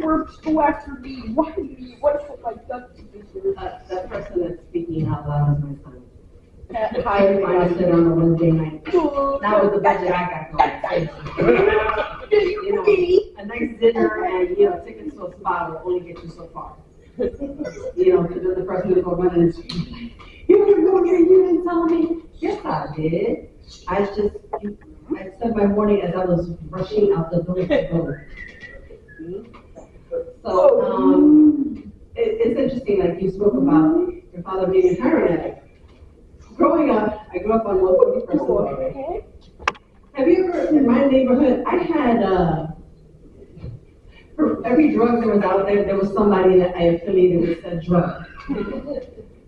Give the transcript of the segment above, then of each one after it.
words go after me? Why me? What have I done to deserve That person that's speaking out loud is my son. Hi, I sit on a Wednesday night. That was the budget I got going. You know, a nice dinner and, you know, tickets to a spa will only get you so far. You know, because then the person will go running and scream, you didn't go there, you didn't tell me. Yes, I did. I spent my morning as I was rushing out the door to go. So, it's interesting, like you spoke about your father being a heroin addict. Growing up, I grew up on 141st Broadway. Have you ever, in my neighborhood, I had, for every drug that was out there, there was somebody that I affiliated with said drug.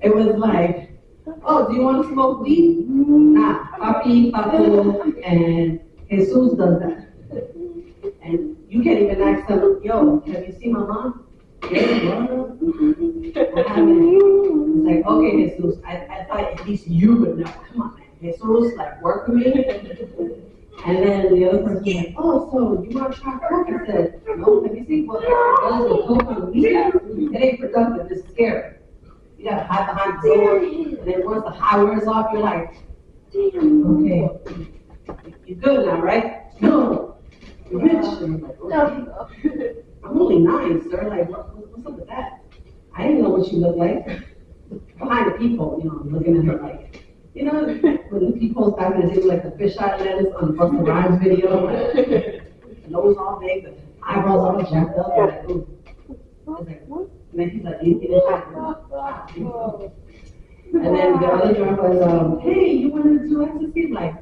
It was like, oh, do you want to smoke weed? Nah, Papi, Papu, and Jesus does that. And you can't even ask them, yo, have you seen my mom? Yeah, I haven't. It's like, okay, Jesus, I thought at least you would know. Come on, man. Jesus, like, work with me. And then the other person was like, oh, so you want to try coke? I said, no, have you seen what it does with coke on the weekend? It ain't productive, it's scary. You gotta hide behind the door, and then once the high wears off, you're like, damn, okay, you're good now, right? No, you're rich. And I'm like, okay. I'm only 9, sir. Like, what's up with that? I didn't know what you looked like. Behind the people, you know, looking at her like, you know, when the people back in the day, like the fisheye lens on the Busta Rhymes video, like, the nose all big, the eyebrows all jacked up, I'm like, ooh. I was like, what? And then he's like, you get it. And then the other drunk was, hey, you want to do ecstasy? Like,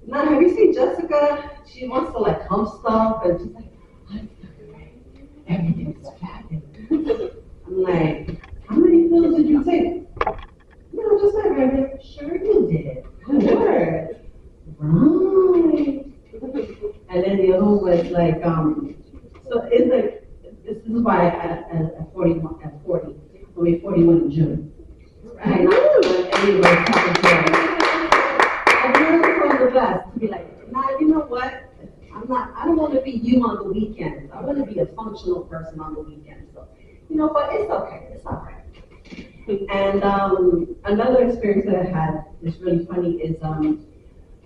no, have you seen Jessica? She wants to like hump stuff, and she's like, everything's fabulous. I'm like, how many pills did you take? No, just like regular. Sure you did. Good. Right. And then the other one was like, so it's like, this is why at 40, I'll be 41 in June. Right? Anyway, I've learned from the best to be like, nah, you know what? I don't want to be you on the weekends. I want to be a functional person on the weekends. So, you know, but it's okay. It's all right. And another experience that I had that's really funny is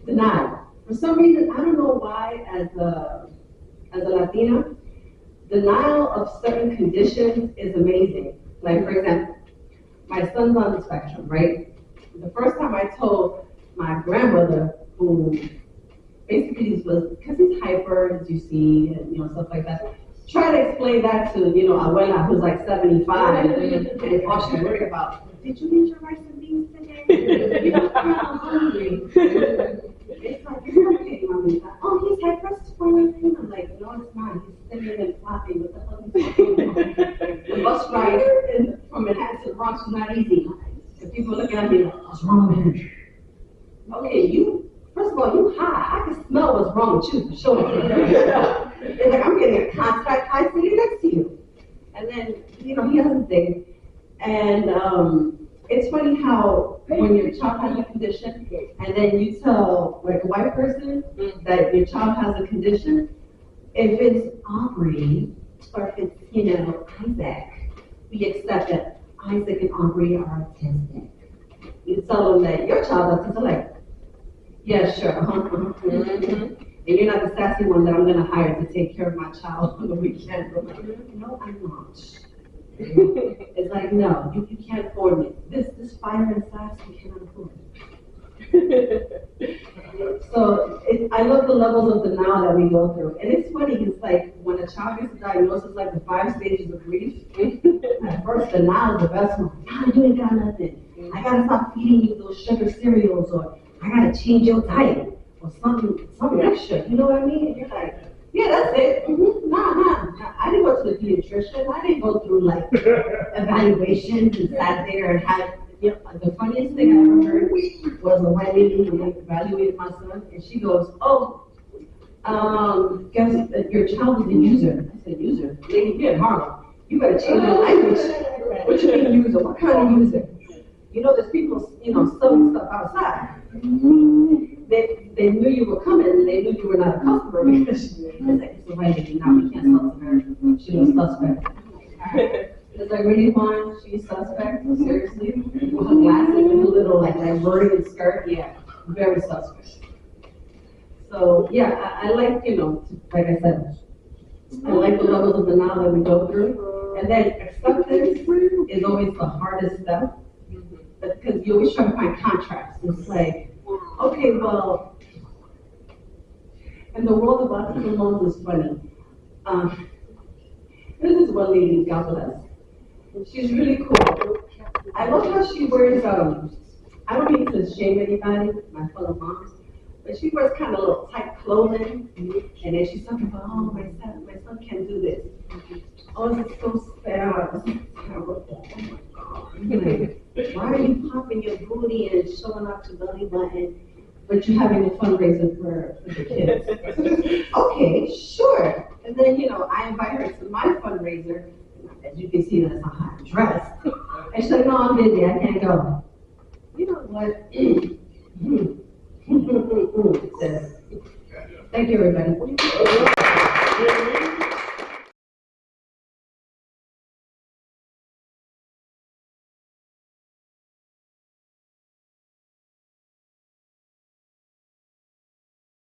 denial. For some reason, I don't know why, as a Latina, denial of certain conditions is amazing. Like, for example, my son's on the spectrum, right? The first time I told my grandmother, who basically was, because he's hyper, as you see, and, you know, stuff like that. Try to explain that to, you know, abuela, who's like 75, and all she's worried about, did you eat your rice and beans today? You know, I'm hungry. It's like, it's okay, mommy. Oh, he's hyper-squirting. I'm like, no, it's not. He's sitting and flopping. What the hell is he talking? The bus ride from Manhattan to the Bronx was not easy. And people look at me like, what's wrong with him? Okay, you. First of all, you high. I can smell what's wrong with you for sure. It's like I'm getting a contact high sitting next to you. And then, you know, he has a thing. And it's funny how when your child has a condition, and then you tell like a white person that your child has a condition, if it's Aubrey or if it's, you know, Isaac, we accept that Isaac and Aubrey are autistic. You tell them that your child is autistic, like, yeah, sure. And you're not the sassy one that I'm going to hire to take care of my child on the weekend. I'm like, no, I'm not. It's like, no, you can't afford me. This fire and sass, you cannot afford it. So I love the levels of denial that we go through. And it's funny, it's like when a child gets a diagnosis, like the 5 stages of grief, at first denial is the best one. God, you ain't got nothing. I got to stop feeding you those sugar cereals, or I gotta change your diet or something extra. You know what I mean? And you're like, yeah, that's it. Nah. I didn't go to the pediatrician. I didn't go through like evaluations and sat there and had. You know, the funniest thing I ever heard was a white lady who evaluated my son, and she goes, "Oh, guess your child is a user." I said, "User? Lady, you're in Harlem. You better change your language. What you mean user? What kind of user? You know, there's people, you know, selling stuff outside." they knew you were coming, and they knew you were not a customer because it's like, it's a white lady, now we can't sell to her. She was suspect. It's like, really, Vaughn, she's suspect? Seriously? With her glasses and a little, like vertical skirt? Yeah, very suspect. So, yeah, I like, like I said, I like the levels of denial that we go through. And then acceptance is always the hardest step. Because you always try to find contrast. It's like, okay, well, in the world of autism loans is funny. This is one lady, God bless. She's really cool. I love how she wears, I don't mean to shame anybody, my fellow moms, but she wears kind of little tight clothing, and then she's talking about, oh, my son can't do this. Oh, it's so sad. It's terrible. Oh my God. Why are you popping your booty and showing off your belly button, but you're having a fundraiser for the kids? Okay, sure. And then, I invite her to my fundraiser. As you can see, that's a hot dress. And she's like, no, I'm busy. I can't go. You know what? Thank you, everybody.